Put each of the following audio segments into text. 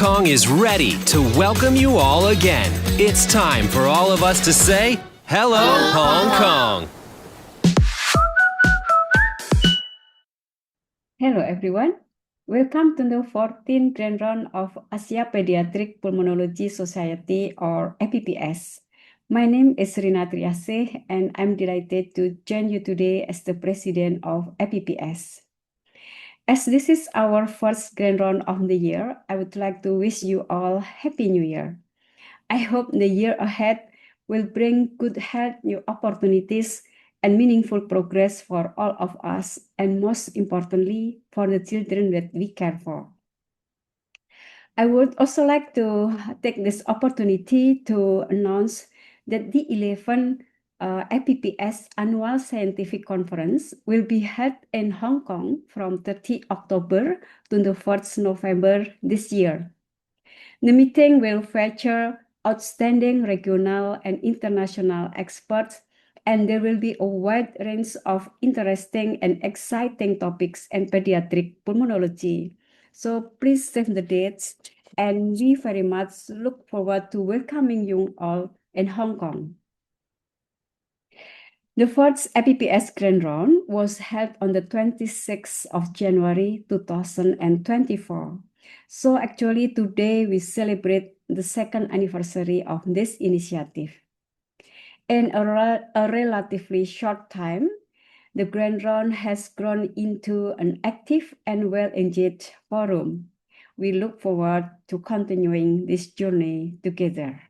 Kong is ready to welcome you all again. It's time for all of us to say, Hello, Hong Kong. Hello everyone. Welcome to the 14th Grand Round of Asia Pediatric Pulmonology Society or APPS. My name is Rina Triasih and I'm delighted to join you today as the president of APPS. As this is our first Grand Round of the year, I would like to wish you all Happy New Year. I hope the year ahead will bring good health, new opportunities, and meaningful progress for all of us, and most importantly, for the children that we care for. I would also like to take this opportunity to announce that the 11th APPS Annual Scientific Conference will be held in Hong Kong from 30 October to the 4th November this year. The meeting will feature outstanding regional and international experts, and there will be a wide range of interesting and exciting topics in pediatric pulmonology. So please save the dates, and we very much look forward to welcoming you all in Hong Kong. The first APPS Grand Round was held on the 26th of January 2024. So actually today we celebrate the second anniversary of this initiative. In a relatively short time, the Grand Round has grown into an active and well-engaged forum. We look forward to continuing this journey together.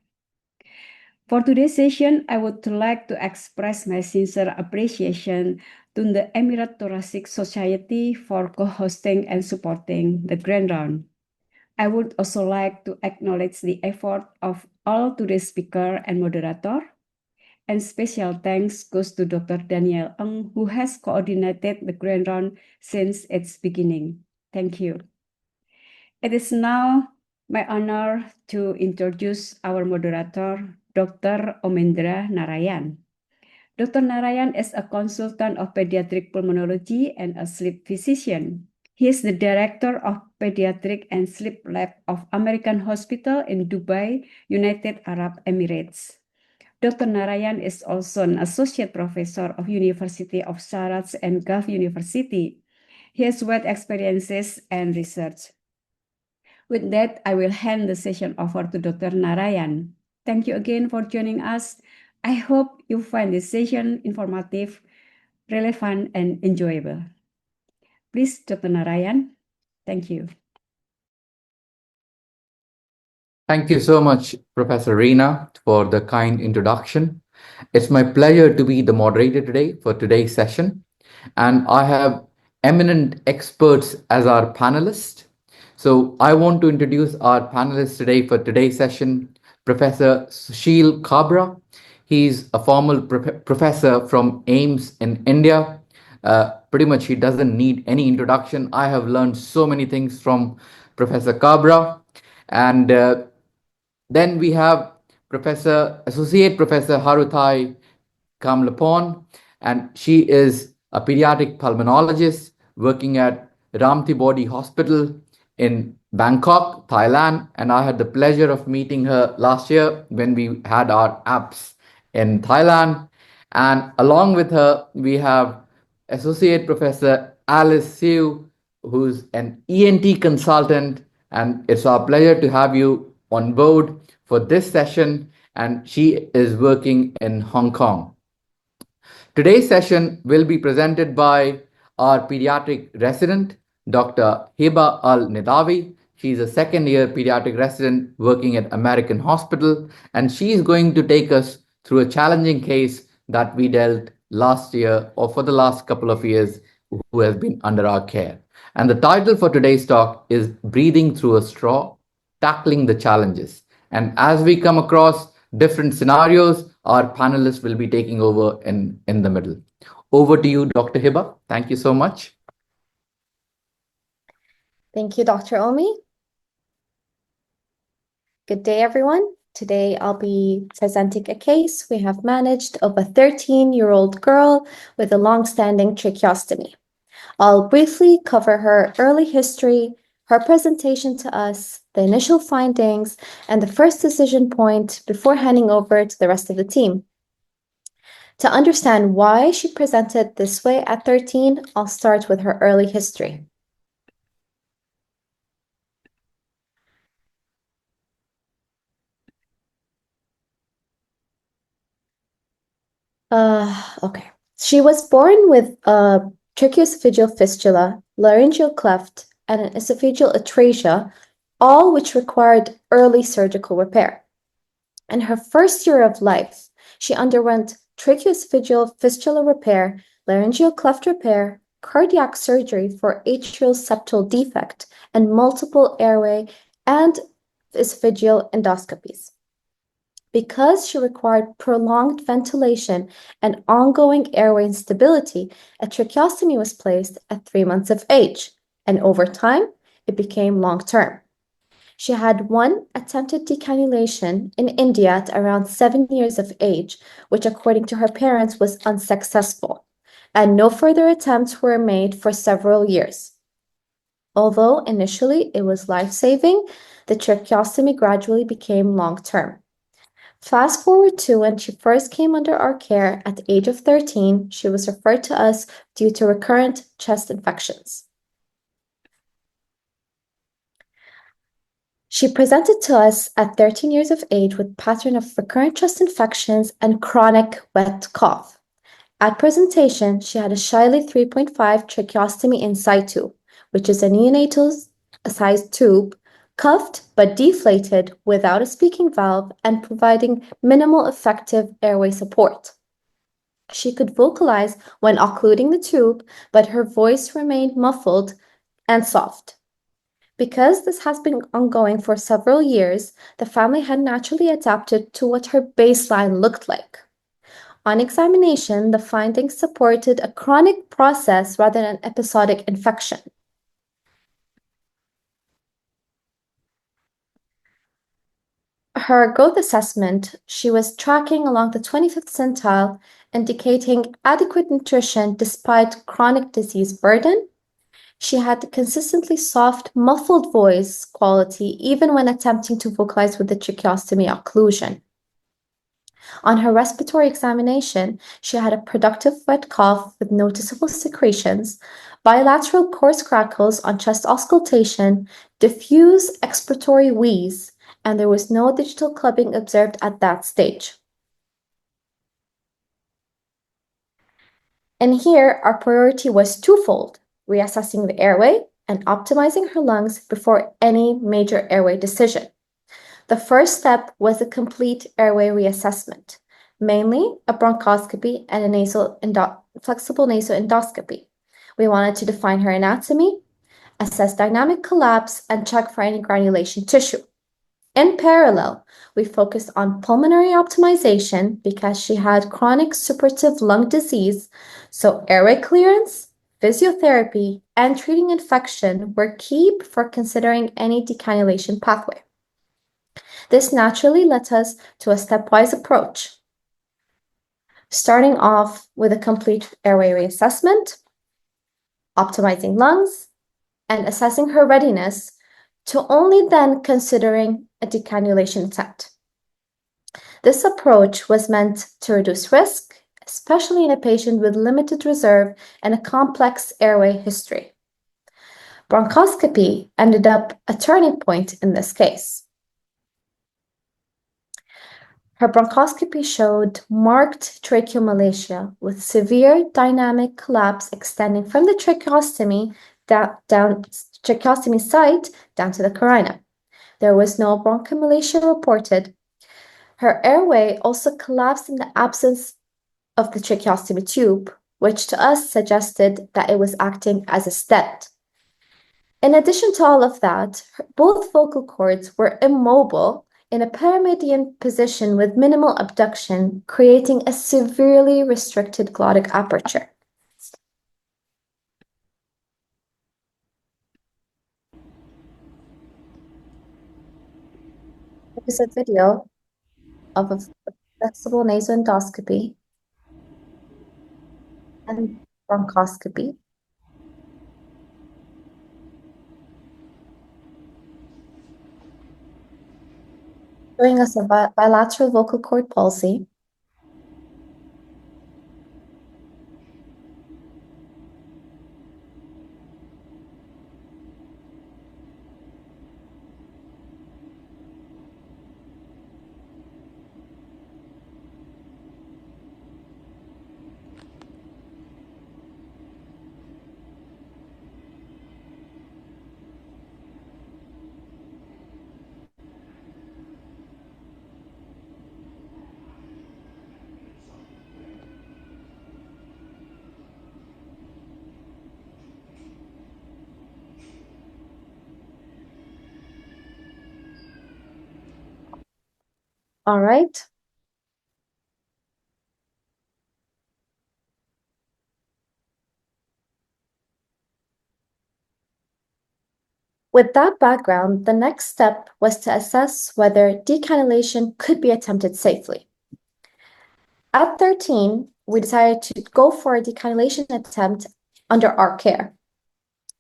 For today's session, I would like to express my sincere appreciation to the Emirate Thoracic Society for co-hosting and supporting the Grand Round. I would also like to acknowledge the effort of all today's speaker and moderator, and special thanks goes to Dr. Daniel Ng, who has coordinated the Grand Round since its beginning. Thank you. It is now my honor to introduce our moderator, Dr. Omendra Narayan. Dr. Narayan is a consultant of pediatric pulmonology and a sleep physician. He is the director of Pediatric and Sleep Lab of American Hospital in Dubai, United Arab Emirates. Dr. Narayan is also an associate professor of University of Sarat and Gulf University. He has wide experiences and research. With that, I will hand the session over to Dr. Narayan. Thank you again for joining us. I hope you find this session informative, relevant, and enjoyable. Please, Dr. Narayan. Thank you. Thank you so much, Professor Reena, for the kind introduction. It's my pleasure to be the moderator today for today's session, and I have eminent experts as our panelists. So I want to introduce our panelists today for today's session, Professor Sushil Kabra. He's a former professor from AIIMS in India. Pretty much he doesn't need any introduction. I have learned so many things from Professor Kabra. And then we have Associate Professor Harutai Kamlapon, and she is a pediatric pulmonologist working at Ramthi Body Hospital in Bangkok, Thailand. And I had the pleasure of meeting her last year when we had our apps in Thailand. And along with her, we have Associate Professor Alice Siu, who's an ENT consultant. And it's our pleasure to have you on board for this session. And she is working in Hong Kong. Today's session will be presented by our pediatric resident, Dr. Hiba Al-Nidawi. She's a second-year pediatric resident working at American Hospital, and she's going to take us through a challenging case that we dealt last year or for the last couple of years who has been under our care. And the title for today's talk is Breathing Through a Straw, Tackling the Challenges. And as we come across different scenarios, our panelists will be taking over in the middle. Over to you, Dr. Hiba. Thank you so much. Thank you, Dr. Omi. Good day, everyone. Today, I'll be presenting a case we have managed of a 13-year-old girl with a long-standing tracheostomy. I'll briefly cover her early history, her presentation to us, the initial findings, and the first decision point before handing over to the rest of the team. To understand why she presented this way at 13, I'll start with her early history. Okay. She was born with a tracheoesophageal fistula, laryngeal cleft, and an esophageal atresia, all which required early surgical repair. In her first year of life, she underwent tracheoesophageal fistula repair, laryngeal cleft repair, cardiac surgery for atrial septal defect, and multiple airway and esophageal endoscopies. Because she required prolonged ventilation and ongoing airway instability, a tracheostomy was placed at 3 months of age, and over time, it became long-term. She had one attempted decannulation in India at around 7 years of age, which according to her parents was unsuccessful, and no further attempts were made for several years. Although initially it was life-saving, the tracheostomy gradually became long-term. Fast forward to when she first came under our care at the age of 13, she was referred to us due to recurrent chest infections. She presented to us at 13 years of age with pattern of recurrent chest infections and chronic wet cough. At presentation, she had a Shiley 3.5 tracheostomy in situ, which is a neonatal sized tube, cuffed but deflated without a speaking valve and providing minimal effective airway support. She could vocalize when occluding the tube, but her voice remained muffled and soft. Because this has been ongoing for several years, the family had naturally adapted to what her baseline looked like. On examination, the findings supported a chronic process rather than an episodic infection. Her growth assessment, she was tracking along the 25th centile, indicating adequate nutrition despite chronic disease burden. She had a consistently soft, muffled voice quality even when attempting to vocalize with the tracheostomy occlusion. On her respiratory examination, she had a productive wet cough with noticeable secretions, bilateral coarse crackles on chest auscultation, diffuse expiratory wheeze, and there was no digital clubbing observed at that stage. And here, our priority was twofold: reassessing the airway and optimizing her lungs before any major airway decision. The first step was a complete airway reassessment, mainly a bronchoscopy and a flexible nasal endoscopy. We wanted to define her anatomy, assess dynamic collapse, and check for any granulation tissue. In parallel, we focused on pulmonary optimization because she had chronic suppurative lung disease, so airway clearance, physiotherapy, and treating infection were key before considering any decannulation pathway. This naturally led us to a stepwise approach, starting off with a complete airway reassessment, optimizing lungs, and assessing her readiness, to only then considering a decannulation attempt. This approach was meant to reduce risk, especially in a patient with limited reserve and a complex airway history. Bronchoscopy ended up a turning point in this case. Her bronchoscopy showed marked tracheomalacia with severe dynamic collapse extending from the tracheostomy tracheostomy site down to the carina. There was no bronchomalacia reported. Her airway also collapsed in the absence of the tracheostomy tube, which to us suggested that it was acting as a stent. In addition to all of that, both vocal cords were immobile in a pyramidian position with minimal abduction, creating a severely restricted glottic aperture. Here's a video of a flexible nasal endoscopy and bronchoscopy. showing us a bilateral vocal cord palsy. All right. With that background, the next step was to assess whether decannulation could be attempted safely. At 13, we decided to go for a decannulation attempt under our care.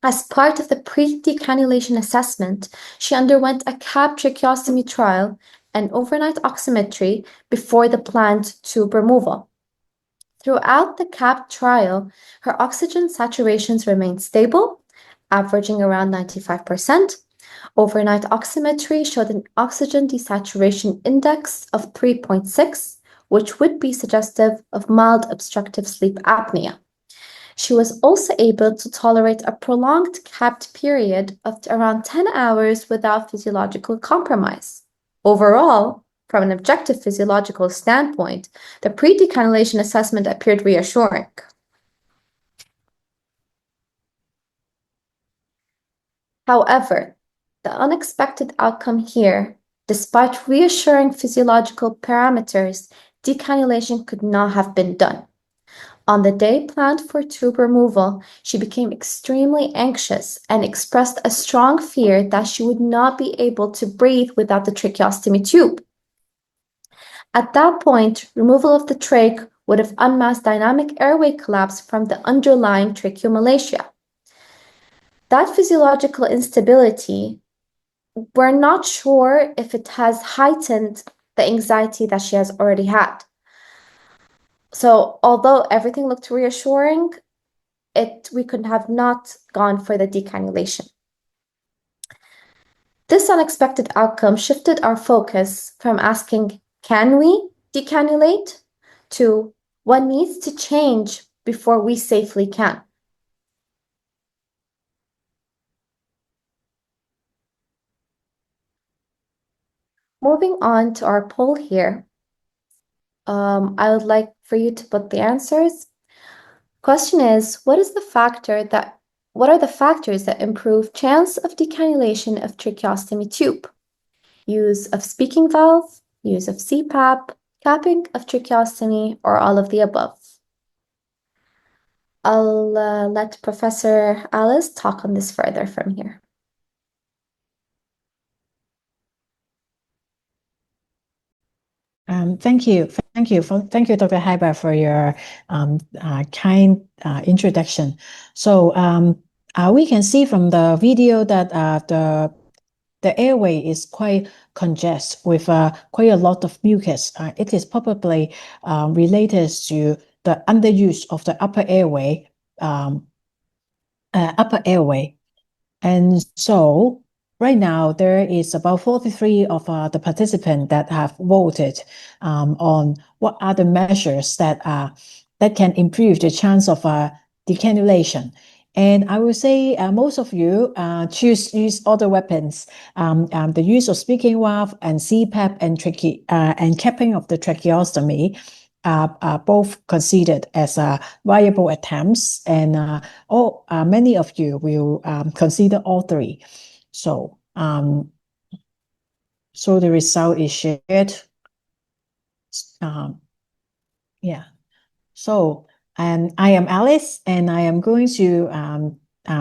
As part of the pre-decannulation assessment, she underwent a CAP tracheostomy trial and overnight oximetry before the planned tube removal. Throughout the CAP trial, her oxygen saturations remained stable, averaging around 95%. Overnight oximetry showed an oxygen desaturation index of 3.6, which would be suggestive of mild obstructive sleep apnea. She was also able to tolerate a prolonged CAPT period of around 10 hours without physiological compromise. Overall, from an objective physiological standpoint, the pre-decannulation assessment appeared reassuring. However, the unexpected outcome here, despite reassuring physiological parameters, decannulation could not have been done. On the day planned for tube removal, she became extremely anxious and expressed a strong fear that she would not be able to breathe without the tracheostomy tube. At that point, removal of the trach would have unmasked dynamic airway collapse from the underlying tracheomalacia. That physiological instability, we're not sure if it has heightened the anxiety that she has already had. So although everything looked reassuring, we could have not gone for the decannulation. This unexpected outcome shifted our focus from asking, can we decannulate, to what needs to change before we safely can. Moving on to our poll here, I would like for you to put the answers. Question is, what are the factors that improve chance of decannulation of tracheostomy tube? Use of speaking valve, use of CPAP, capping of tracheostomy, or all of the above? I'll let Professor Alice talk on this further from here. Thank you, Dr. Heiber, for your kind introduction. So we can see from the video that the airway is quite congested with quite a lot of mucus. It is probably related to the underuse of the upper airway. And so right now, there is about 43 of the participants that have voted on what are the measures that can improve the chance of decannulation. And I will say most of you use other weapons. The use of speaking valve and CPAP and capping of the tracheostomy are both considered as viable attempts, and many of you will consider all three. So, so the result is shared. Yeah. So, I am Alice, and I am going to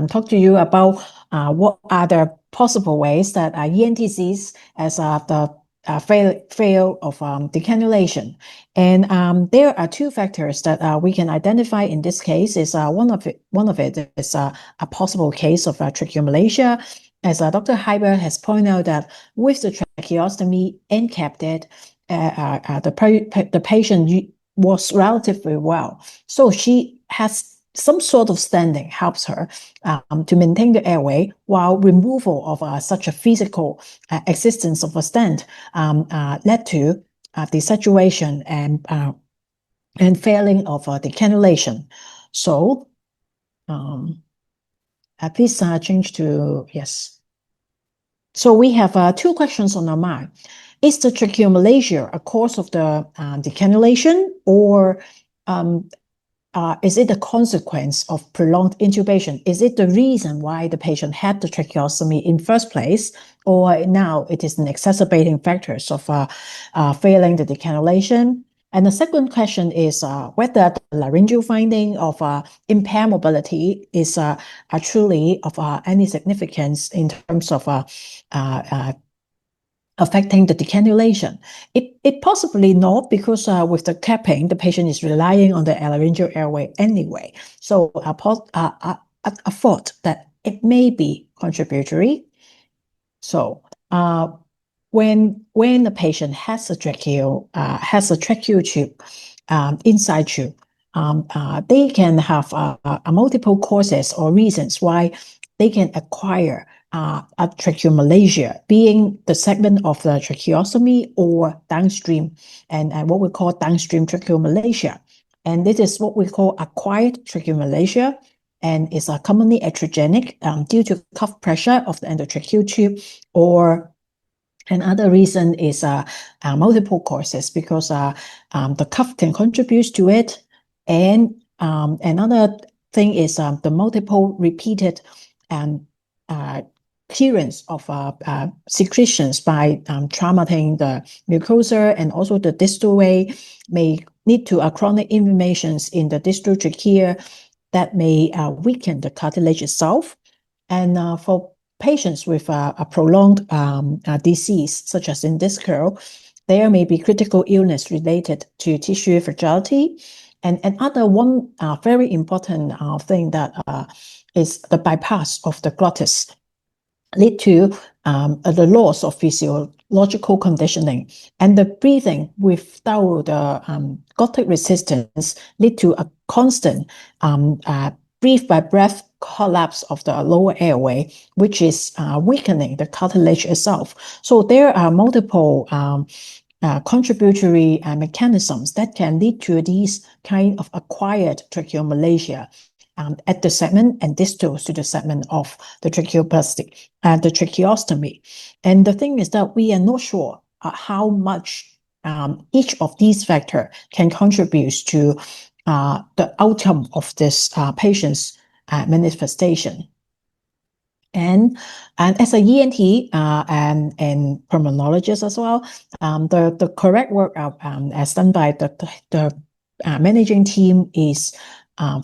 talk to you about what are the possible ways that ENTCs as the fail of decannulation. And there are two factors that we can identify in this case. Is one of it is a possible case of tracheomalacia, Dr. Heiber has pointed out, that with the tracheostomy and catheter, the patient was relatively well. So she has some sort of standing helps her to maintain the airway, while removal of such a physical existence of a stent led to desaturation and failing of the cannulation. So please change to yes. So we have two questions on our mind. Is the tracheomalacia a cause of the decannulation, or is it a consequence of prolonged intubation? Is it the reason why the patient had the tracheostomy in first place, or now it is an exacerbating factors of failing the decannulation? And the second question is whether the laryngeal finding of impaired mobility is truly of any significance in terms of affecting the decannulation. It possibly not, because with the capping, the patient is relying on the laryngeal airway anyway. So I thought that it may be contributory. So when the patient has a tracheal tube, inside tube, they can have multiple causes or reasons why they can acquire a tracheomalacia, being the segment of the tracheostomy or downstream, and what we call downstream tracheomalacia. And this is what we call acquired tracheomalacia, and is commonly iatrogenic due to cuff pressure of the endotracheal tube, or another reason is multiple causes, because the cuff can contribute to it. And another thing is the multiple repeated clearance of secretions by traumating the mucosa, and also the distal way may lead to chronic inflammations in the distal trachea that may weaken the cartilage itself. And for patients with a prolonged disease, such as in this girl, there may be critical illness related to tissue fragility. And another one very important thing that is the bypass of the glottis lead to the loss of physiological conditioning, and the breathing without the glottic resistance lead to a constant breath by breath collapse of the lower airway, which is weakening the cartilage itself. So there are multiple contributory mechanisms that can lead to these kind of acquired tracheomalacia at the segment and distal to the segment of the tracheoplasty and the tracheostomy. And the thing is that we are not sure how much each of these factors can contribute to the outcome of this patient's manifestation. And as a ENT and pulmonologist as well, the correct work as done by the managing team is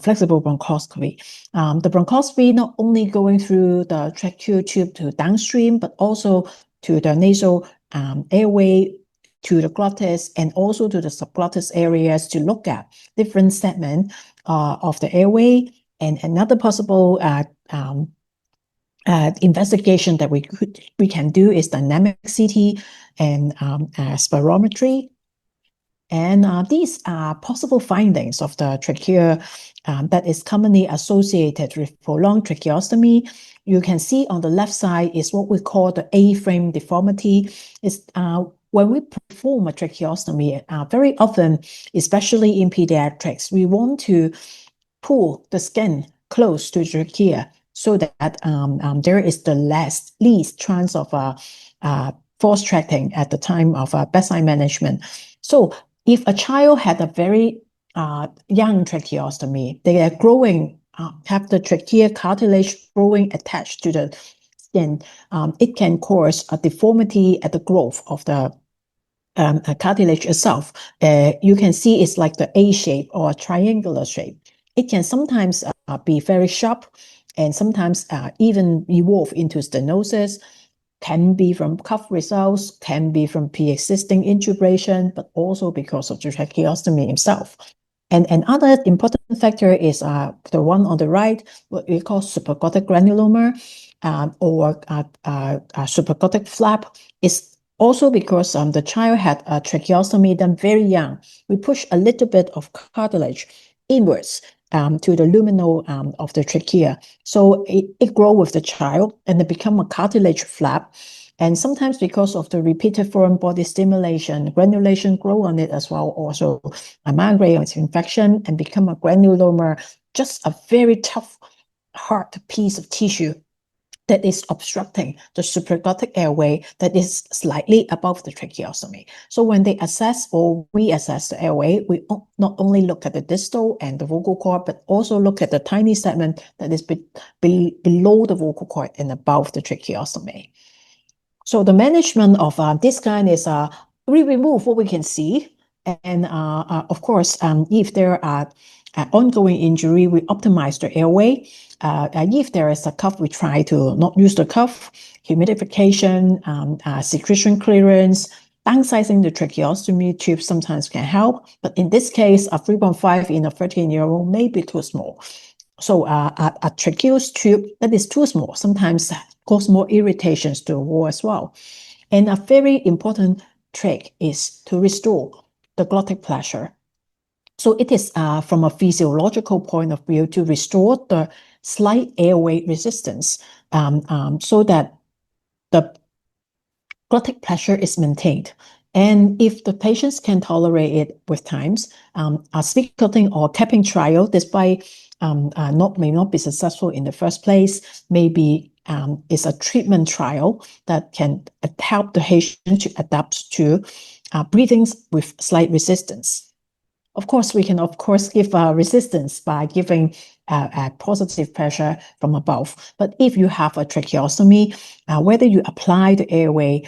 flexible bronchoscopy. The bronchoscopy not only going through the tracheal tube to downstream, but also to the nasal airway, to the glottis, and also to the subglottis areas to look at different segments of the airway. And another possible investigation that we can do is dynamic CT and spirometry. And these are possible findings of the trachea that is commonly associated with prolonged tracheostomy. You can see on the left side is what we call the A-frame deformity. It's when we perform a tracheostomy, very often, especially in pediatrics, we want to pull the skin close to the trachea so that there is the least chance of force tracting at the time of bedside management. So if a child had a very young tracheostomy, they are growing, have the trachea cartilage growing attached to the skin, it can cause a deformity at the growth of the cartilage itself. You can see it's like the A shape or a triangular shape. It can sometimes be very sharp, and sometimes even evolve into stenosis. Can be from cuff results, can be from pre-existing intubation, but also because of the tracheostomy itself. And another important factor is the one on the right, what we call supraglottic granuloma. or supraglottic flap is also because the child had a tracheostomy done very young. We push a little bit of cartilage inwards to the luminal of the trachea. So it grow with the child and it become a cartilage flap. And sometimes because of the repeated foreign body stimulation, granulation grow on it as well. Also a migraine infection and become a granuloma, just a very tough, hard piece of tissue that is obstructing the supraglottic airway that is slightly above the tracheostomy. So when they assess or reassess the airway, we not only look at the distal and the vocal cord, but also look at the tiny segment that is below the vocal cord and above the tracheostomy. So the management of this kind is we remove what we can see. And of course, if there are ongoing injury, we optimize the airway. If there is a cuff, we try to not use the cuff, humidification, secretion clearance, downsizing the tracheostomy tube sometimes can help. But in this case, a 3.5 in a 13-year-old may be too small. So a tracheous tube that is too small sometimes cause more irritations to the wall as well. And a very important trick is to restore the glottic pressure. So it is from a physiological point of view to restore the slight airway resistance so that the glottic pressure is maintained. And if the patients can tolerate it with times, a speak cutting or capping trial, despite may not be successful in the first place, maybe is a treatment trial that can help the patient to adapt to breathing with slight resistance. Of course, we can, give resistance by giving a positive pressure from above. But if you have a tracheostomy, whether you apply the airway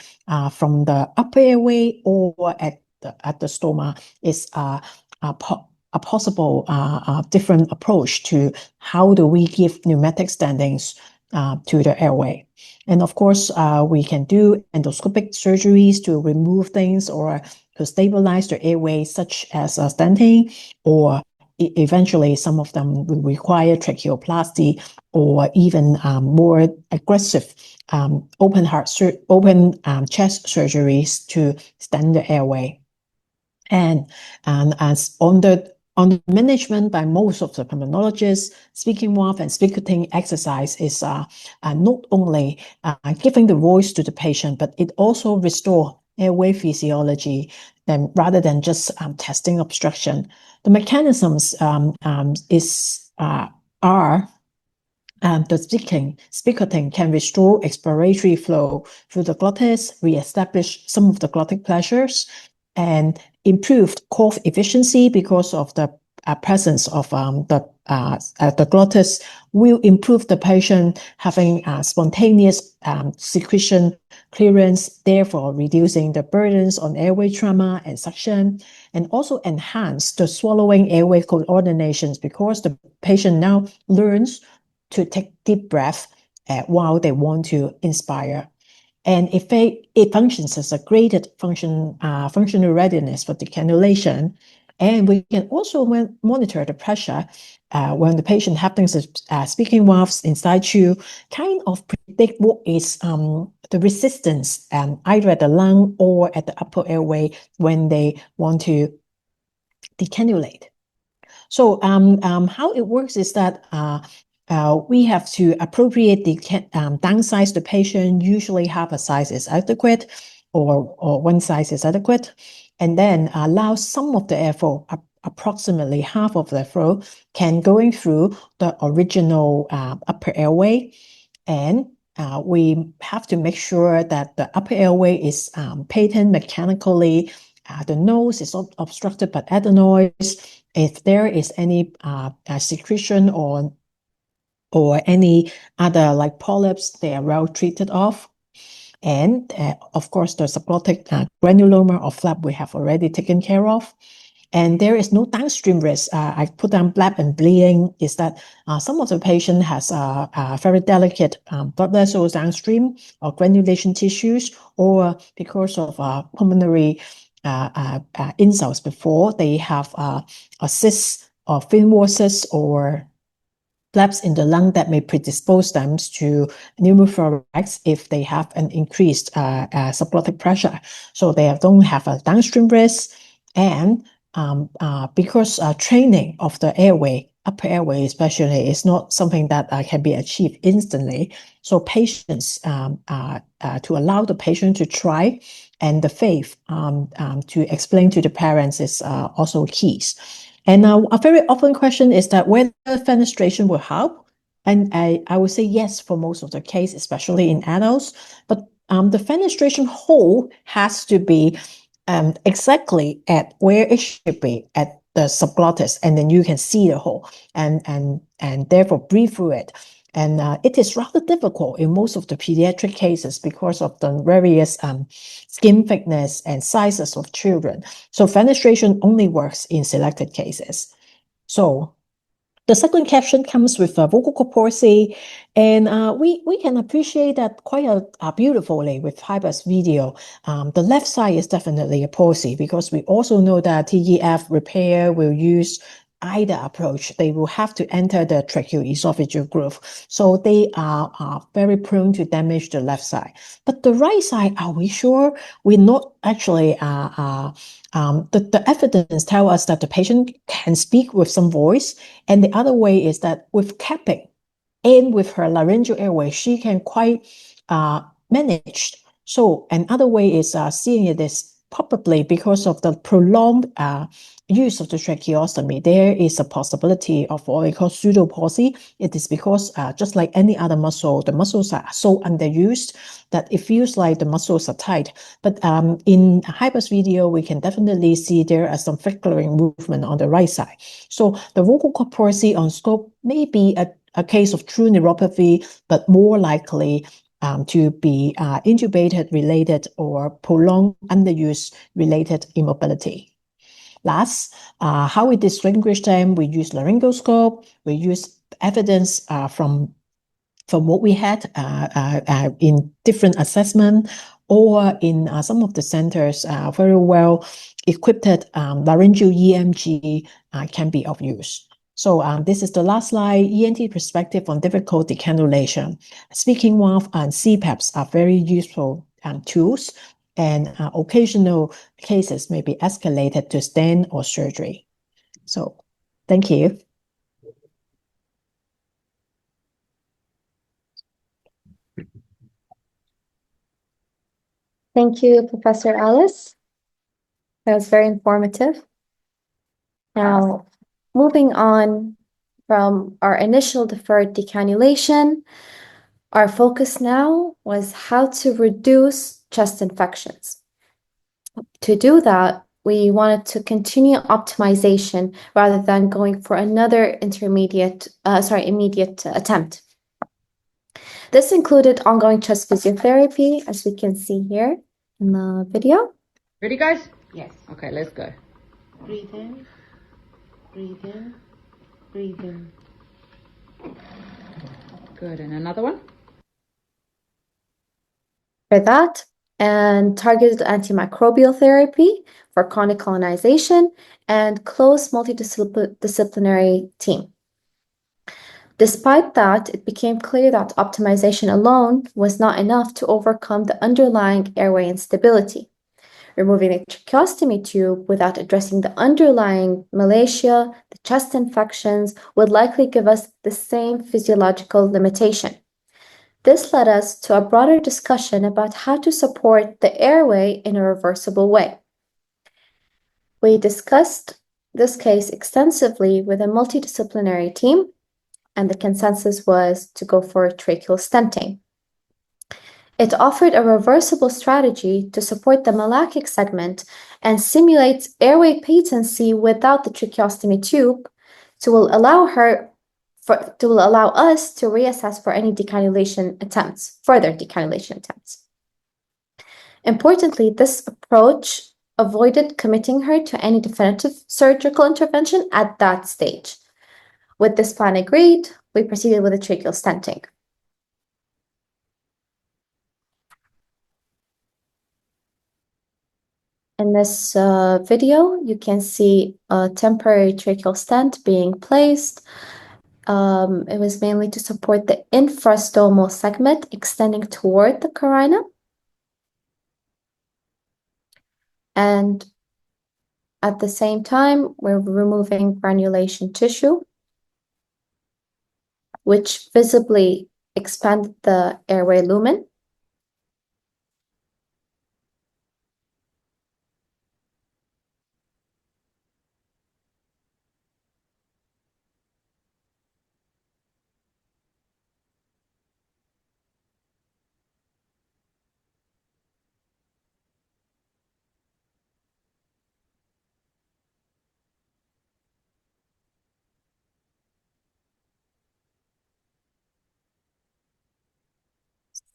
from the upper airway or at the stoma is a possible different approach to how do we give pneumatic standings to the airway. And of course, we can do endoscopic surgeries to remove things or to stabilize the airway, such as stenting, or eventually some of them will require tracheoplasty or even more aggressive open chest surgeries to stent the airway. And as on the management by most of the pulmonologists, speaking valve and speak cutting exercise is not only giving the voice to the patient, but it also restore airway physiology rather than just testing obstruction. The mechanisms are the speak cutting can restore expiratory flow through the glottis, reestablish some of the glottic pressures, and improved cough efficiency because of the presence of the glottis will improve the patient having spontaneous secretion clearance, therefore reducing the burdens on airway trauma and suction, and also enhance the swallowing airway coordinations because the patient now learns to take deep breath while they want to inspire. And it functions as a graded functional readiness for decannulation. And we can also monitor the pressure when the patient happens speaking valves inside you, kind of predict what is the resistance either at the lung or at the upper airway when they want to decannulate. So how it works is that we have to appropriate downsize the patient. Usually half a size is adequate or one size is adequate, and then allow some of the airflow, approximately half of the flow can going through the original upper airway. And we have to make sure that the upper airway is patent mechanically. The nose is obstructed by adenoids. If there is any secretion or any other like polyps, they are well treated off. And of course, the subglottic granuloma or flap we have already taken care of. And there is no downstream risk. I put down bleb and bleeding is that some of the patient has very delicate blood vessels downstream or granulation tissues, or because of pulmonary insults before, they have a cyst or thin wall cyst or flaps in the lung that may predispose them to pneumothorax if they have an increased subglottic pressure. So they don't have a downstream risk. And because training of the airway, upper airway especially, is not something that can be achieved instantly. So patients, to allow the patient to try, and the faith to explain to the parents is also keys. And a very often question is that whether fenestration will help. And I would say yes for most of the case, especially in adults. But the fenestration hole has to be exactly at where it should be, at the subglottis, and then you can see the hole and therefore breathe through it. And it is rather difficult in most of the pediatric cases because of the various skin thickness and sizes of children. So fenestration only works in selected cases. So the second caption comes with a vocal cord palsy, and we can appreciate that quite beautifully with Hyper's video. The left side is definitely a palsy because we also know that TEF repair will use either approach. They will have to enter the tracheoesophageal groove. So they are very prone to damage the left side. But the right side, are we sure? We're not actually the evidence tell us that the patient can speak with some voice, and the other way is that with capping and with her laryngeal airway, she can quite manage. So another way is seeing it is probably because of the prolonged use of the tracheostomy. There is a possibility of what we call pseudopalsy. It is because just like any other muscle, the muscles are so underused that it feels like the muscles are tight. But in Hyper's video, we can definitely see there are some flickering movement on the right side. So the vocal cord palsy on scope may be a case of true neuropathy, but more likely to be intubated related or prolonged underuse related immobility. Last, how we distinguish them, we use laryngoscope, we use evidence from what we had in different assessment, or in some of the centers, very well equipped laryngeal EMG can be of use. So this is the last slide, ENT perspective on difficult decannulation. Speaking valve and CPAPs are very useful tools, and occasional cases may be escalated to stent or surgery. So thank you. Thank you, Professor Alice. That was very informative. Now, moving on from our initial deferred decannulation, our focus now was how to reduce chest infections. To do that, we wanted to continue optimization rather than going for another immediate attempt. This included ongoing chest physiotherapy, as we can see here in the video. Ready, guys? Yes. Okay, let's go. Breathe in, breathe in, breathe in. Good, and another one. For that, and targeted antimicrobial therapy for chronic colonization and close multidisciplinary team. Despite that, it became clear that optimization alone was not enough to overcome the underlying airway instability. Removing the tracheostomy tube without addressing the underlying malacia, the chest infections, would likely give us the same physiological limitation. This led us to a broader discussion about how to support the airway in a reversible way. We discussed this case extensively with a multidisciplinary team, and the consensus was to go for tracheal stenting. It offered a reversible strategy to support the malachic segment and simulates airway patency without the tracheostomy tube to allow us to reassess for any further decannulation attempts. Importantly, this approach avoided committing her to any definitive surgical intervention at that stage. With this plan agreed, we proceeded with the tracheal stenting. In this video, you can see a temporary tracheal stent being placed It was mainly to support the infrastomal segment extending toward the carina. And at the same time, we're removing granulation tissue, which visibly expanded the airway lumen.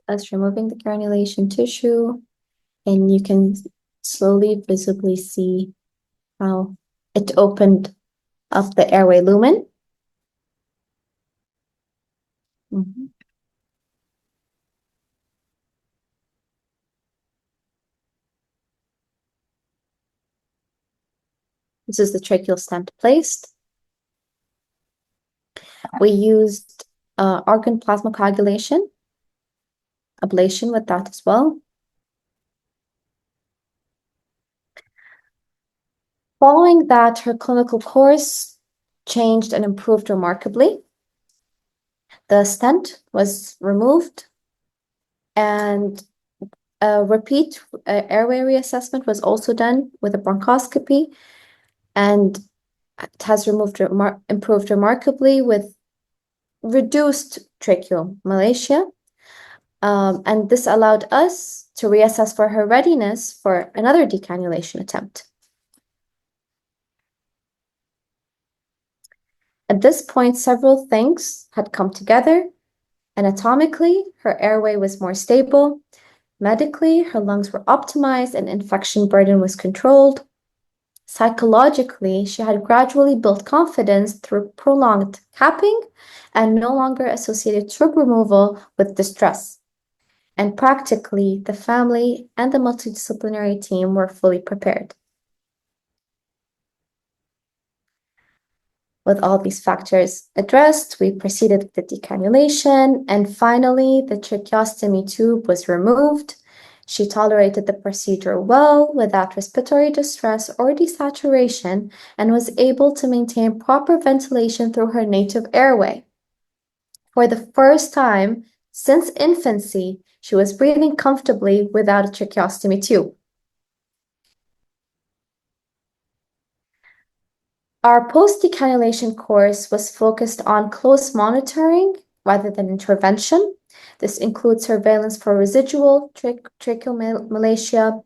Us removing the granulation tissue, and you can slowly visibly see how it opened up the airway lumen. This is the tracheal stent placed. We used organ plasma coagulation, ablation with that as well. Following that, her clinical course changed and improved remarkably. The stent was removed, and a repeat airway reassessment was also done with a bronchoscopy, and it has improved remarkably with reduced tracheal malacia. And this allowed us to reassess for her readiness for another decannulation attempt. At this point, several things had come together. Anatomically, her airway was more stable. Medically, her lungs were optimized and infection burden was controlled. Psychologically, she had gradually built confidence through prolonged capping and no longer associated tube removal with distress. And practically, the family and the multidisciplinary team were fully prepared. With all these factors addressed, we proceeded with the decannulation, and finally, the tracheostomy tube was removed. She tolerated the procedure well without respiratory distress or desaturation and was able to maintain proper ventilation through her native airway. For the first time since infancy, she was breathing comfortably without a tracheostomy tube. Our post-decannulation course was focused on close monitoring rather than intervention. This includes surveillance for residual tracheal malacia,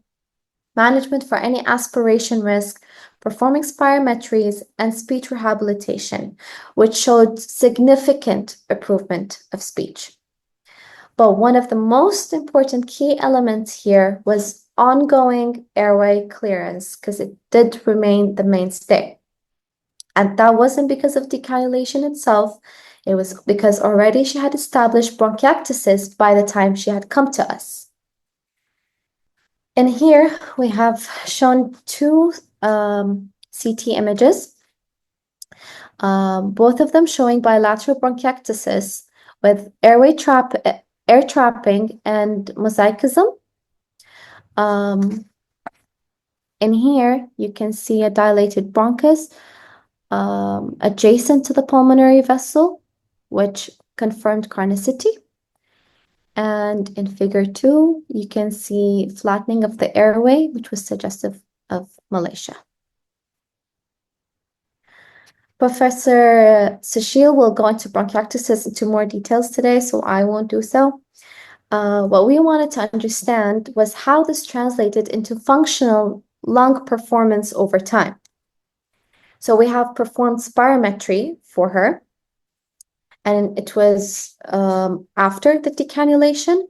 management for any aspiration risk, performing spirometries, and speech rehabilitation, which showed significant improvement of speech. But one of the most important key elements here was ongoing airway clearance, because it did remain the mainstay. And that wasn't because of decannulation itself. It was because already she had established bronchiectasis by the time she had come to us. And here we have shown two CT images, both of them showing bilateral bronchiectasis with air trapping and mosaicism. In here, you can see a dilated bronchus adjacent to the pulmonary vessel, which confirmed chronicity. And in figure 2, you can see flattening of the airway, which was suggestive of malacia. Professor Sushil will go into bronchiectasis into more details today, so I won't do so. What we wanted to understand was how this translated into functional lung performance over time. So we have performed spirometry for her, and it was after the decannulation.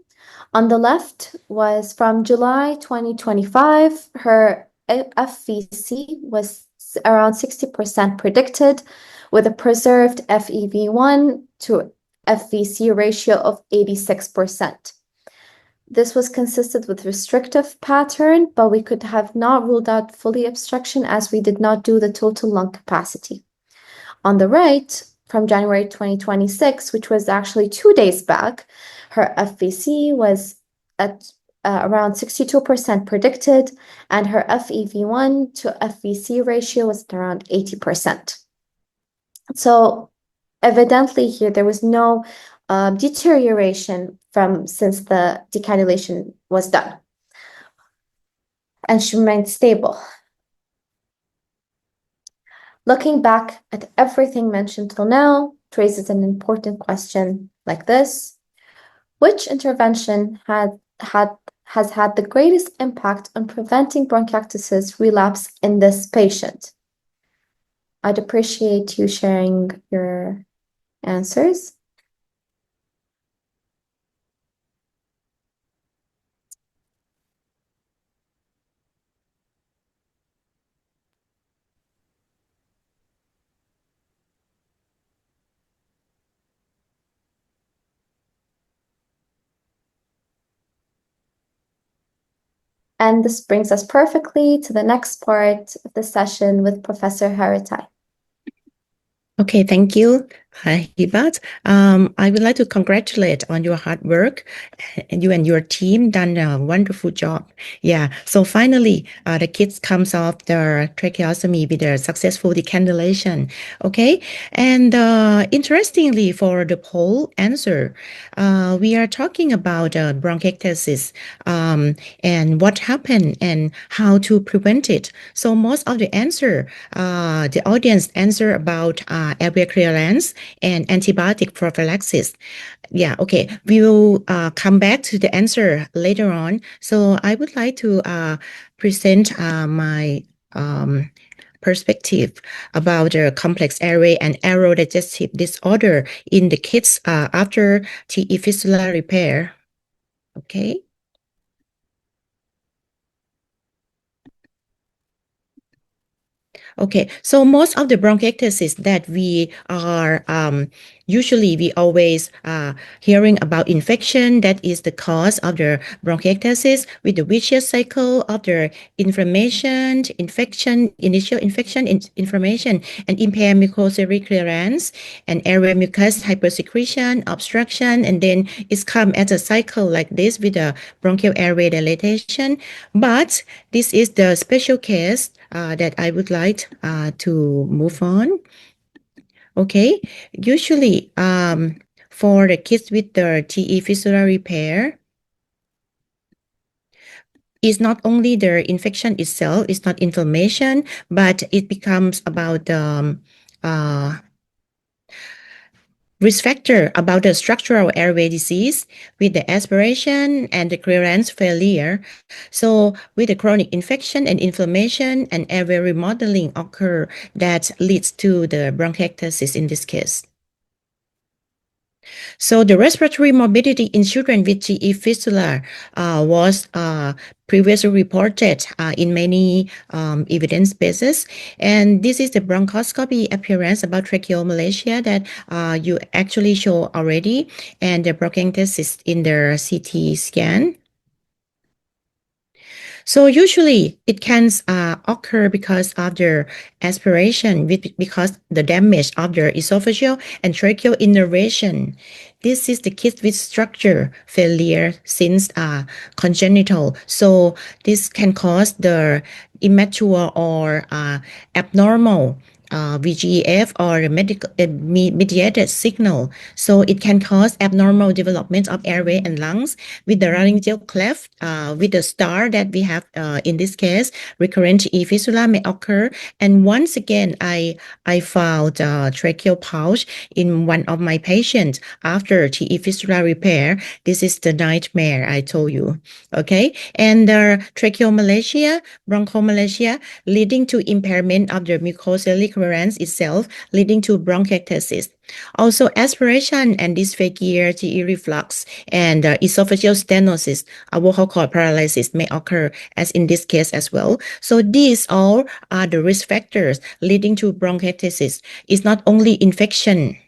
On the left was from July 2025. Her FVC was around 60% predicted, with a preserved FEV1 to FVC ratio of 86%. This was consistent with restrictive pattern, but we could have not ruled out fully obstruction as we did not do the total lung capacity. On the right, from January 2026, which was actually 2 days back, her FVC was at around 62% predicted, and her FEV1 to FVC ratio was around 80%. So evidently here there was no deterioration since the decannulation was done, and she remained stable. Looking back at everything mentioned till now, it raises an important question like this: which intervention has had the greatest impact on preventing bronchiectasis relapse in this patient? I'd appreciate you sharing your answers. And this brings us perfectly to the next part of the session with Professor Haritai. Okay, thank you, Hibat. I would like to congratulate on your hard work, and you and your team done a wonderful job. Yeah, so finally, the kids comes off the tracheostomy with a successful decannulation. Okay, and interestingly, for the poll answer, we are talking about bronchiectasis and what happened and how to prevent it. So most of the answer, the audience answer about airway clearance and antibiotic prophylaxis. Yeah, okay. We will come back to the answer later on. So I would like to present my perspective about the complex airway and aerodigestive disorder in the kids after TE fistula repair. Okay. Okay, so most of the bronchiectasis that we are usually we always hearing about infection that is the cause of the bronchiectasis with the vicious cycle of the inflammation, infection, initial infection, inflammation, and impaired mucosal clearance and airway mucus hypersecretion, obstruction, and then it's come as a cycle like this with the bronchial airway dilatation. But this is the special case that I would like to move on. Okay, usually for the kids with the TE fistula repair, it's not only the infection itself, it's not inflammation, but it becomes about the risk factor about the structural airway disease with the aspiration and the clearance failure. So with the chronic infection and inflammation and airway remodeling occur that leads to the bronchiectasis in this case. So the respiratory morbidity in children with TE fistula was previously reported in many evidence bases. And this is the bronchoscopy appearance about tracheomalacia that you actually show already, and the bronchiectasis in the CT scan. So usually it can occur because of the aspiration, because the damage of the esophageal and tracheal innervation. This is the kids with structure failure since congenital. So this can cause the immature or abnormal VGF or mediated signal. So it can cause abnormal development of airway and lungs with the laryngeal cleft, with the star that we have in this case. Recurrent TE fistula may occur. And once again, I found tracheal pouch in one of my patients after TE fistula repair. This is the nightmare I told you. Okay, and tracheomalacia, bronchomalacia, leading to impairment of the mucosal clearance itself, leading to bronchiectasis. Also, aspiration and dysphagia, TE reflux, and esophageal stenosis, vocal cord paralysis may occur as in this case as well. So these all are the risk factors leading to bronchiectasis. It's not only infection.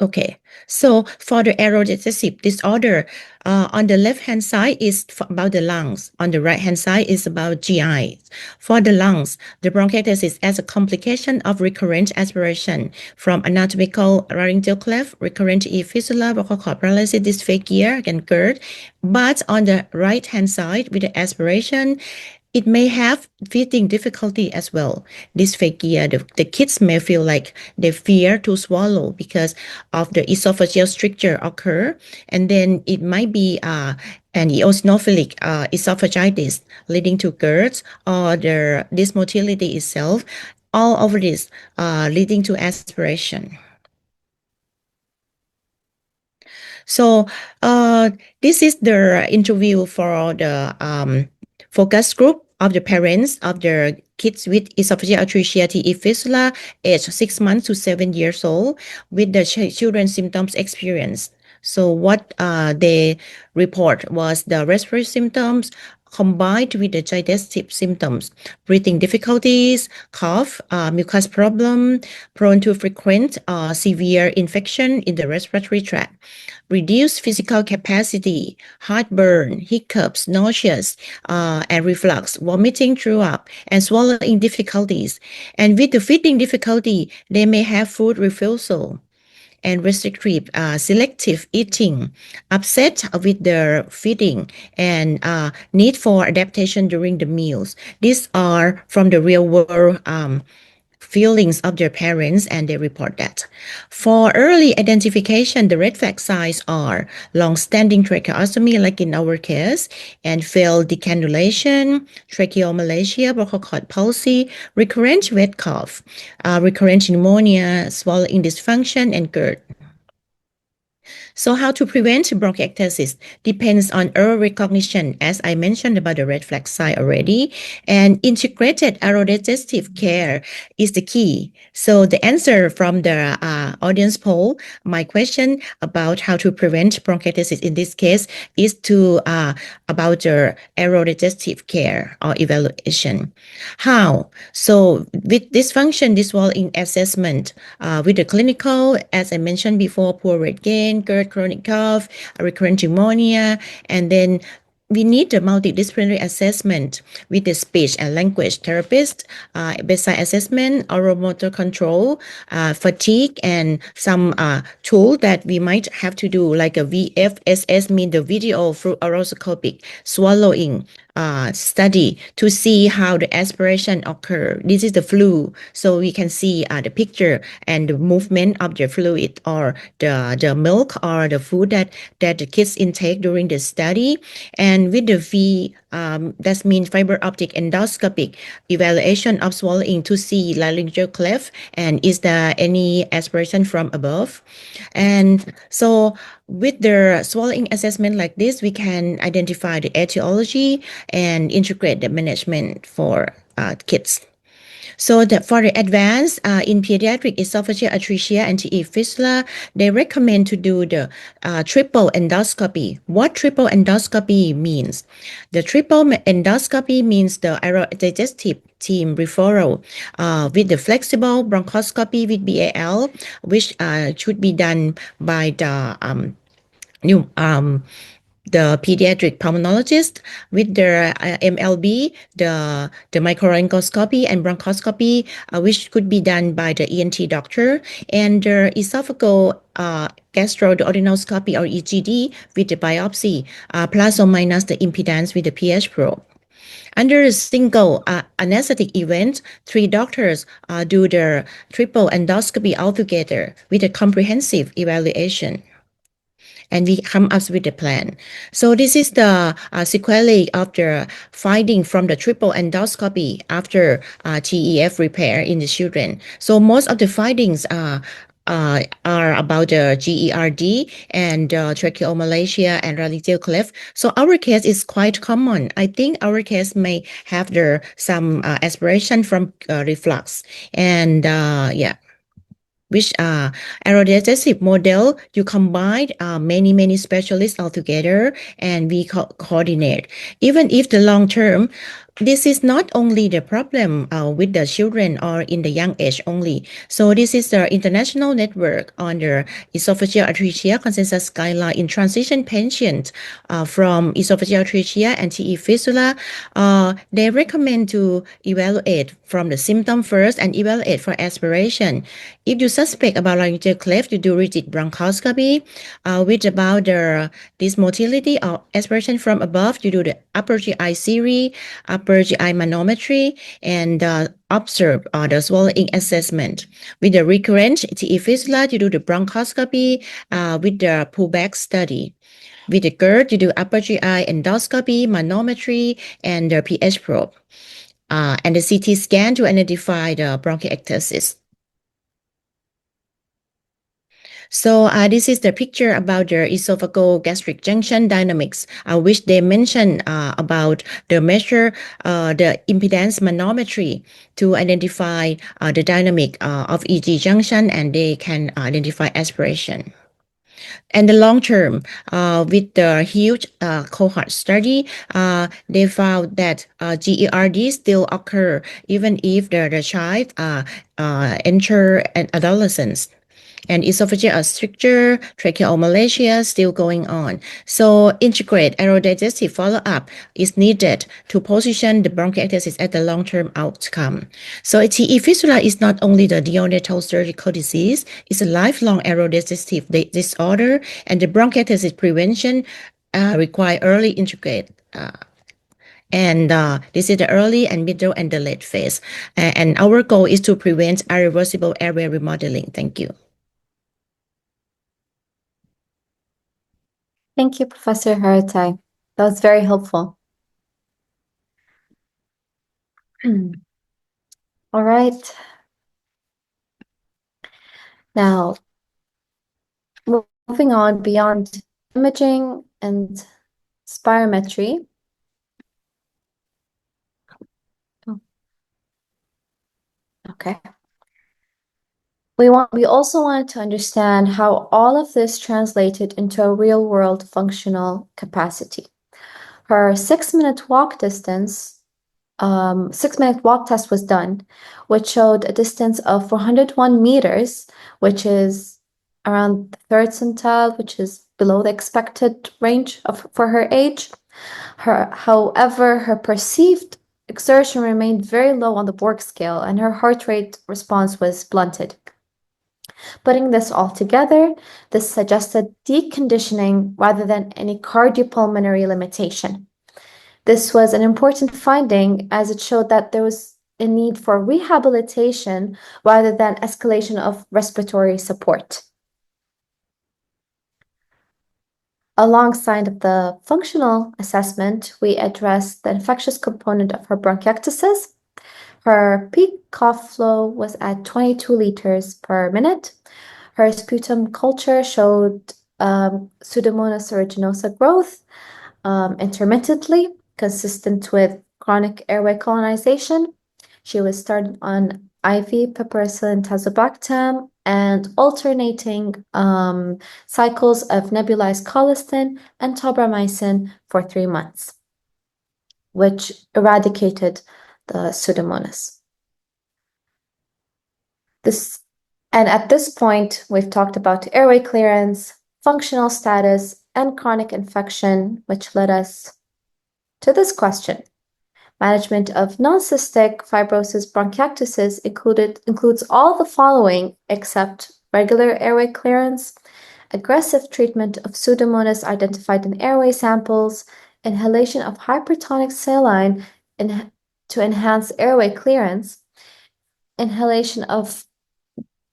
Okay, so for the aerodigestive disorder, on the left-hand side is about the lungs. On the right-hand side is about GI. For the lungs, the bronchiectasis as a complication of recurrent aspiration from anatomical laryngeal cleft, recurrent E fistula, vocal cord paralysis, dysphagia, and GERD. But on the right-hand side with the aspiration, it may have feeding difficulty as well. Dysphagia, the kids may feel like they fear to swallow because of the esophageal stricture occur, and then it might be an eosinophilic esophagitis leading to GERD or the dysmotility itself. All of this leading to aspiration. So this is the interview for the focus group of the parents of the kids with esophageal atresia TE fistula, aged 6 months to 7 years old, with the children's symptoms experienced. So what they report was the respiratory symptoms combined with the digestive symptoms, breathing difficulties, cough, mucus problem, prone to frequent severe infection in the respiratory tract, reduced physical capacity, heartburn, hiccups, nauseous, and reflux, vomiting, throw up, and swallowing difficulties. And with the feeding difficulty, they may have food refusal and restrictive selective eating, upset with their feeding, and need for adaptation during the meals. These are from the real world feelings of their parents, and they report that. For early identification, the red flag signs are long-standing tracheostomy, like in our case, and failed decannulation, tracheomalacia, vocal cord palsy, recurrent wet cough, recurrent pneumonia, swallowing dysfunction, and GERD. So how to prevent bronchiectasis depends on early recognition, as I mentioned about the red flag sign already, and integrated aerodigestive care is the key. So the answer from the audience poll, my question about how to prevent bronchiectasis in this case is to about the aerodigestive care or evaluation. How? So with dysfunction, swallowing assessment, with the clinical, as I mentioned before, poor weight gain, GERD, chronic cough, recurrent pneumonia, and then we need a multidisciplinary assessment with the speech and language therapist, bedside assessment, oral motor control, fatigue, and some tool that we might have to do, like a VFSS, mean the video fluoroscopic swallowing study to see how the aspiration occur. This is the flu, so we can see the picture and the movement of the fluid or the milk or the food that the kids intake during the study. And with the V, that means fiber optic endoscopic evaluation of swallowing to see laryngeal cleft and is there any aspiration from above. And so with the swallowing assessment like this, we can identify the etiology and integrate the management for kids. So for the advanced in pediatric esophageal atresia and TE fistula, they recommend to do the triple endoscopy. What triple endoscopy means? The triple endoscopy means the aerodigestive team referral with the flexible bronchoscopy with BAL, which should be done by the pediatric pulmonologist, with the MLB, the microlaryngoscopy and bronchoscopy, which could be done by the ENT doctor, and the esophageal gastroduodenoscopy or EGD with the biopsy, plus or minus the impedance with the pH probe. Under a single anesthetic event, 3 doctors do the triple endoscopy altogether with a comprehensive evaluation. And we come up with a plan. So this is the sequelae of the finding from the triple endoscopy after TEF repair in the children. So most of the findings are about the GERD and tracheomalacia and laryngeal cleft. So our case is quite common. I think our case may have some aspiration from reflux. And which aerodigestive model, you combine many specialists all together and we coordinate. Even if the long term, this is not only the problem with the children or in the young age only. So this is the international network on the esophageal atresia consensus guideline in transition patients from esophageal atresia and TE fistula. They recommend to evaluate from the symptom first and evaluate for aspiration. If you suspect about laryngeal cleft, you do rigid bronchoscopy. With about this motility or aspiration from above, you do the upper GI series, upper GI manometry, and observe the swallowing assessment. With the recurrent TE fistula, you do the bronchoscopy with the pullback study. With the GERD, you do upper GI endoscopy, manometry, and the pH probe. And the CT scan to identify the bronchiectasis. So this is the picture about the esophageal-gastric junction dynamics, which they mentioned about the measure the impedance manometry to identify the dynamic of EG junction, and they can identify aspiration. And the long term, with the huge cohort study, they found that GERD still occur even if the child enter adolescence. And esophageal stricture, tracheomalacia still going on. So integrate aerodigestive follow-up is needed to position the bronchiectasis at the long-term outcome. So TE fistula is not only the neonatal surgical disease, it's a lifelong aerodigestive disorder, and the bronchiectasis prevention require early integrate. And this is the early and middle and the late phase. And our goal is to prevent irreversible airway remodeling. Thank you. Thank you, Professor Haratai. That was very helpful. All right. Now, moving on beyond imaging and spirometry. Oh. Okay. We also wanted to understand how all of this translated into a real-world functional capacity. Her 6-minute walk distance, 6-minute walk test was done, which showed a distance of 401 meters, which is around the third centile, which is below the expected range for her age. However, her perceived exertion remained very low on the Borg scale, and her heart rate response was blunted. Putting this all together, this suggested deconditioning rather than any cardiopulmonary limitation. This was an important finding as it showed that there was a need for rehabilitation rather than escalation of respiratory support. Alongside the functional assessment, we addressed the infectious component of her bronchiectasis. Her peak cough flow was at 22 liters per minute. Her sputum culture showed Pseudomonas aeruginosa growth intermittently, consistent with chronic airway colonization. She was started on IV piperacillin tazobactam and alternating cycles of nebulized colistin and tobramycin for 3 months, which eradicated the Pseudomonas. And at this point, we've talked about airway clearance, functional status, and chronic infection, which led us to this question. Management of non-cystic fibrosis bronchiectasis includes all the following except regular airway clearance, aggressive treatment of Pseudomonas identified in airway samples, inhalation of hypertonic saline to enhance airway clearance, inhalation of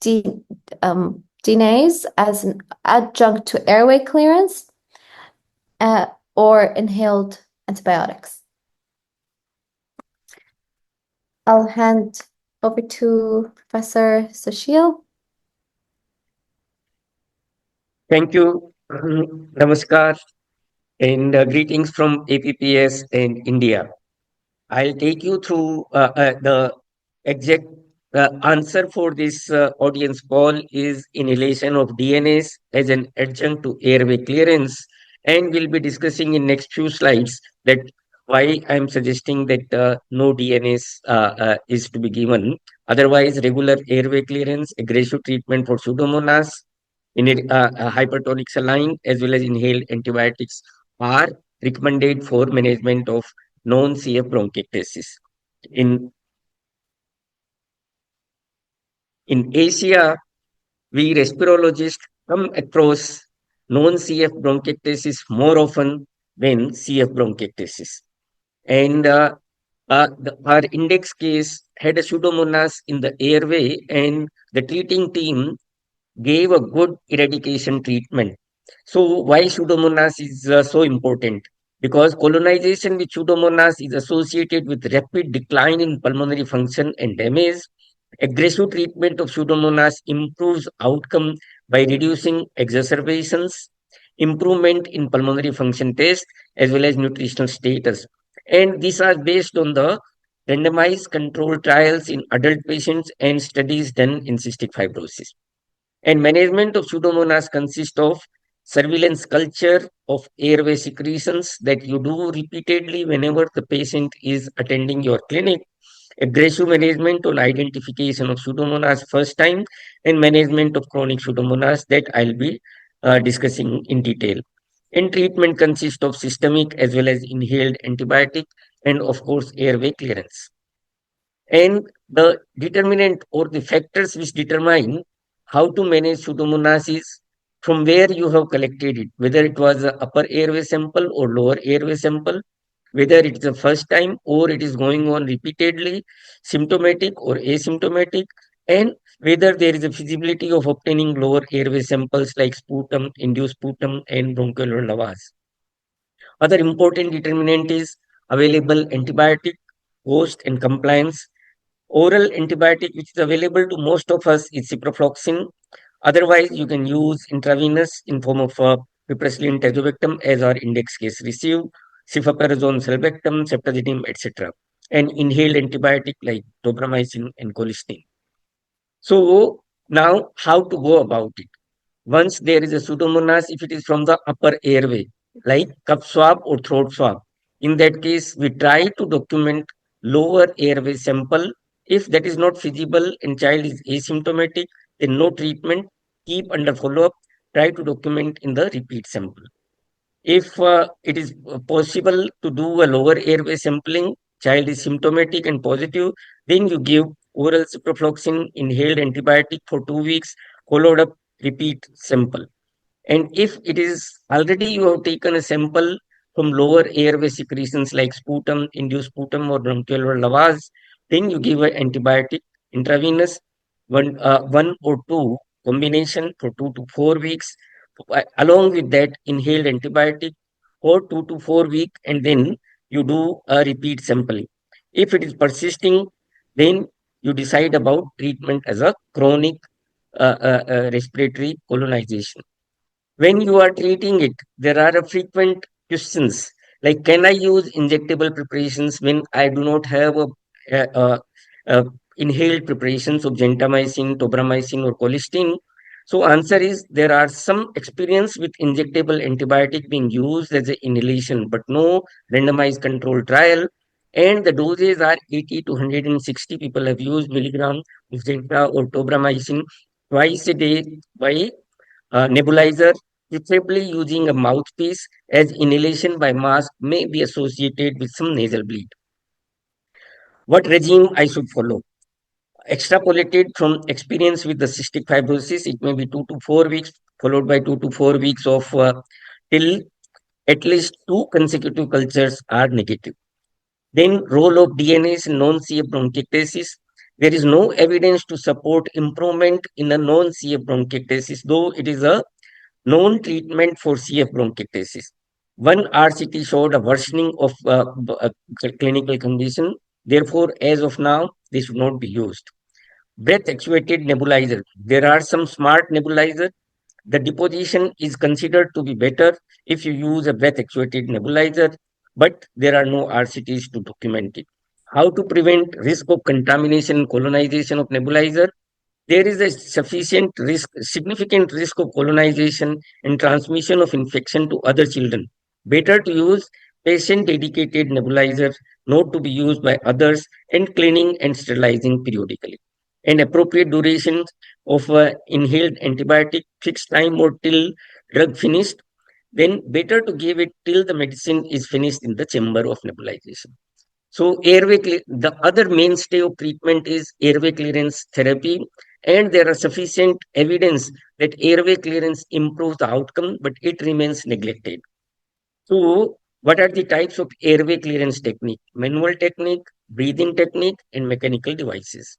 DNase as an adjunct to airway clearance, or inhaled antibiotics. I'll hand over to Professor Sushil. Thank you. Namaskar and greetings from APPS in India. I'll take you through the exact answer for this audience call is inhalation of DNase as an adjunct to airway clearance, and we'll be discussing in next few slides that why I'm suggesting that no DNS is to be given. Otherwise, regular airway clearance, aggressive treatment for Pseudomonas, hypertonic saline, as well as inhaled antibiotics are recommended for management of non-CF bronchiectasis. In Asia, we respirologists come across non-CF bronchiectasis more often than CF bronchiectasis. And our index case had a Pseudomonas in the airway, and the treating team gave a good eradication treatment. So why Pseudomonas is so important? Because colonization with Pseudomonas is associated with rapid decline in pulmonary function and damage. Aggressive treatment of Pseudomonas improves outcome by reducing exacerbations, improvement in pulmonary function test, as well as nutritional status. And these are based on the randomized controlled trials in adult patients and studies done in cystic fibrosis. And management of Pseudomonas consists of surveillance culture of airway secretions that you do repeatedly whenever the patient is attending your clinic, aggressive management on identification of Pseudomonas first time, and management of chronic Pseudomonas that I'll be discussing in detail. And treatment consists of systemic as well as inhaled antibiotic and of course airway clearance. And the determinant or the factors which determine how to manage Pseudomonas is from where you have collected it, whether it was an upper airway sample or lower airway sample, whether it's the first time or it is going on repeatedly, symptomatic or asymptomatic, and whether there is a feasibility of obtaining lower airway samples like sputum, induced sputum, and bronchoalveolar lavage. Other important determinant is available antibiotic, cost, and compliance. Oral antibiotic, which is available to most of us, is ciprofloxacin. Otherwise, you can use intravenous in form of piperacillin tazobactam as our index case received, cefoperazone, sulbactam, ceftazidime, etc. And inhaled antibiotic like tobramycin and colistin. So now how to go about it? Once there is a Pseudomonas, if it is from the upper airway, like cough swab or throat swab, in that case, we try to document lower airway sample. If that is not feasible and child is asymptomatic, then no treatment, keep under follow-up, try to document in the repeat sample. If it is possible to do a lower airway sampling, child is symptomatic and positive, then you give oral ciprofloxacin inhaled antibiotic for 2 weeks, followed up repeat sample. And if it is already you have taken a sample from lower airway secretions like sputum, induced sputum, or bronchoalveolar lavage, then you give an antibiotic intravenous, one or two combination for 2 to 4 weeks. Along with that, inhaled antibiotic for 2 to 4 weeks, and then you do a repeat sampling. If it is persisting, then you decide about treatment as a chronic respiratory colonization. When you are treating it, there are frequent questions like, can I use injectable preparations when I do not have a inhaled preparations of gentamicin, tobramycin, or colistin? So answer is there are some experience with injectable antibiotic being used as an inhalation, but no randomized controlled trial. And the doses are 80 to 160 people have used milligram of Zenta or tobramycin twice a day by nebulizer, preferably using a mouthpiece, as inhalation by mask may be associated with some nasal bleed. What regime I should follow? Extrapolated from experience with the cystic fibrosis, it may be 2 to 4 weeks, followed by 2 to 4 weeks of till at least 2 consecutive cultures are negative. Then role of DNase in non-CF bronchiectasis. There is no evidence to support improvement in a non-CF bronchiectasis, though it is a known treatment for CF bronchiectasis. One RCT showed a worsening of clinical condition. Therefore, as of now, they should not be used. Breath actuated nebulizer. There are some smart nebulizer. The deposition is considered to be better if you use a breath actuated nebulizer, but there are no RCTs to document it. How to prevent risk of contamination and colonization of nebulizer? There is a significant risk of colonization and transmission of infection to other children. Better to use patient-dedicated nebulizer, not to be used by others, and cleaning and sterilizing periodically. And appropriate duration of inhaled antibiotic, fixed time or till drug finished, then better to give it till the medicine is finished in the chamber of nebulization. So the other mainstay of treatment is airway clearance therapy, and there are sufficient evidence that airway clearance improves the outcome, but it remains neglected. So, what are the types of airway clearance technique? Manual technique, breathing technique, and mechanical devices.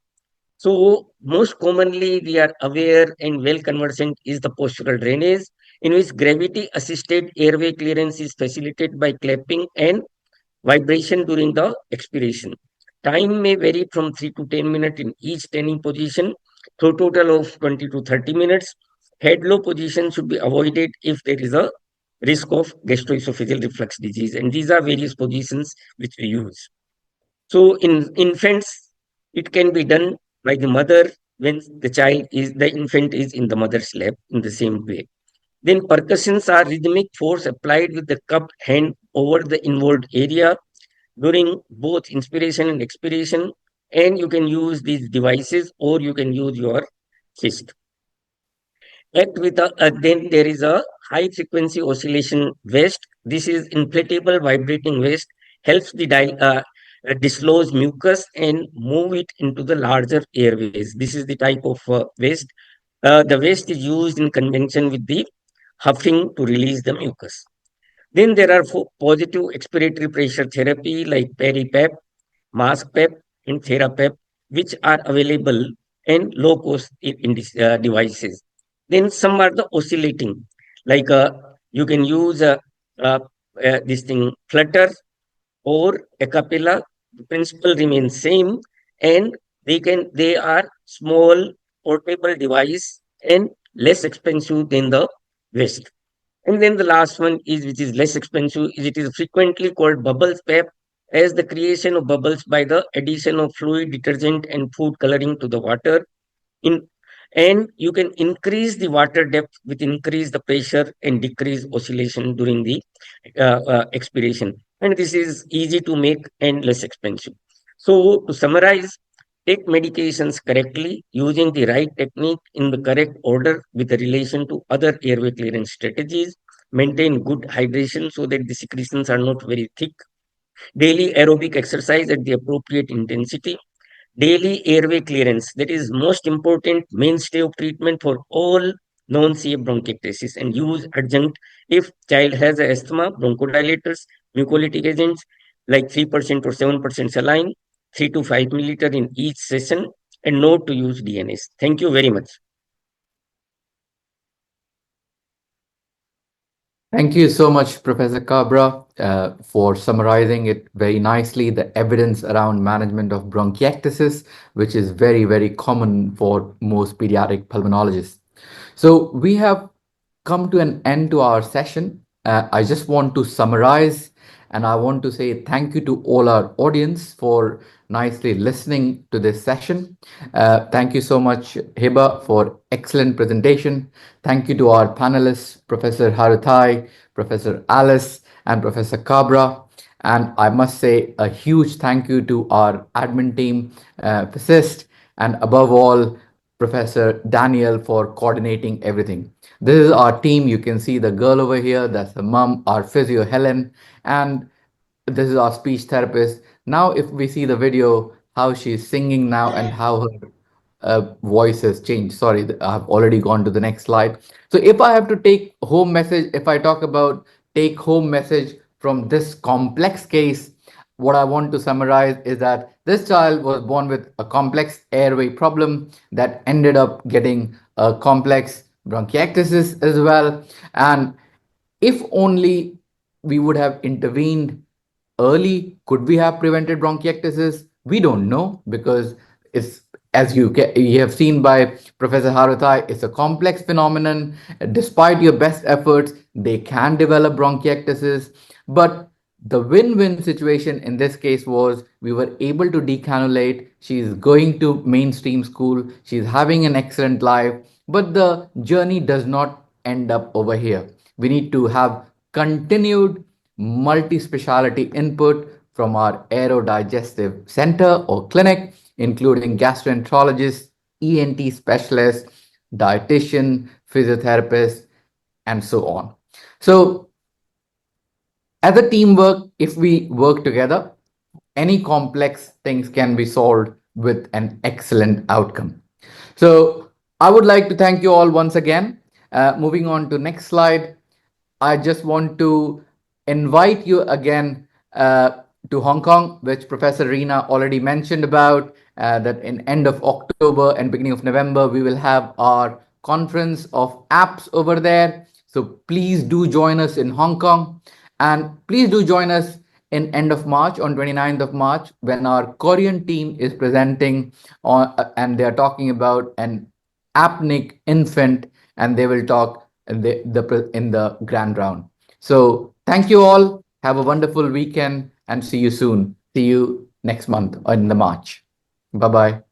So, most commonly, we are aware and well conversant is the postural drainage, in which gravity assisted airway clearance is facilitated by clapping and vibration during the expiration. Time may vary from 3 to 10 minutes in each standing position, to a total of 20 to 30 minutes. Head low position should be avoided if there is a risk of gastroesophageal reflux disease, and these are various positions which we use. So in infants, it can be done by the mother when the infant is in the mother's lap in the same way. Then percussions are rhythmic force applied with the cupped hand over the involved area during both inspiration and expiration. And you can use these devices or you can use your fist. Then there is a high frequency oscillation vest. This is inflatable vibrating vest, helps dislodge mucus and move it into the larger airways. This is the type of vest. The vest is used in conjunction with the huffing to release the mucus. Then there are positive expiratory pressure therapy like PeriPEP, MaskPEP, and TheraPEP, which are available and low cost in these devices. Then some are the oscillating, like you can use this thing flutter or a cappella. The principle remains same, and they are small portable device and less expensive than the West. And then the last one is, which is less expensive, is it is frequently called bubbles PEP, as the creation of bubbles by the addition of fluid, detergent, and food coloring to the water. And you can increase the water depth with increase the pressure and decrease oscillation during the expiration. And this is easy to make and less expensive. So to summarize, take medications correctly using the right technique in the correct order with relation to other airway clearance strategies. Maintain good hydration so that the secretions are not very thick. Daily aerobic exercise at the appropriate intensity. Daily airway clearance, that is most important mainstay of treatment for all non-CF bronchiectasis, and use adjunct if child has asthma, bronchodilators, mucolytic agents like 3% or 7% saline, 3 to 5 milliliter in each session, and not to use DNS. Thank you very much. Thank you so much, Professor Cabra, for summarizing it very nicely, the evidence around management of bronchiectasis, which is very, very common for most pediatric pulmonologists. So we have come to an end to our session. I just want to summarize, and I want to say thank you to all our audience for nicely listening to this session. Thank you so much, Hiba, for excellent presentation. Thank you to our panelists, Professor Harutai, Professor Alice, and Professor Cabra. And I must say a huge thank you to our admin team, Persist, and above all, Professor Daniel for coordinating everything. This is our team. You can see the girl over here. That's the mom, our physio, Helen. And this is our speech therapist. Now, if we see the video, how she's singing now and how her voice has changed. Sorry, I've already gone to the next slide. So if I have to take home message, if I talk about take home message from this complex case, what I want to summarize is that this child was born with a complex airway problem that ended up getting a complex bronchiectasis as well. And if only we would have intervened early, could we have prevented bronchiectasis? We don't know, because it's, as you have seen by Professor Harutai, it's a complex phenomenon. Despite your best efforts, they can develop bronchiectasis. But the win-win situation in this case was we were able to decannulate. She's going to mainstream school. She's having an excellent life. But the journey does not end up over here. We need to have continued multi-speciality input from our aerodigestive center or clinic, including gastroenterologists, ENT specialists, dietitian, physiotherapist, and so on. So as a teamwork, if we work together, any complex things can be solved with an excellent outcome. So I would like to thank you all once again. Moving on to next slide, I just want to invite you again to Hong Kong, which Professor Reena already mentioned about, that in end of October and beginning of November, we will have our conference of apps over there. So please do join us in Hong Kong, and please do join us in end of March, on 29th of March, when our Korean team is presenting on, and they are talking about an apneic infant, and they will talk in the grand round. So thank you all. Have a wonderful weekend and see you soon. See you next month or in the March. Bye-bye.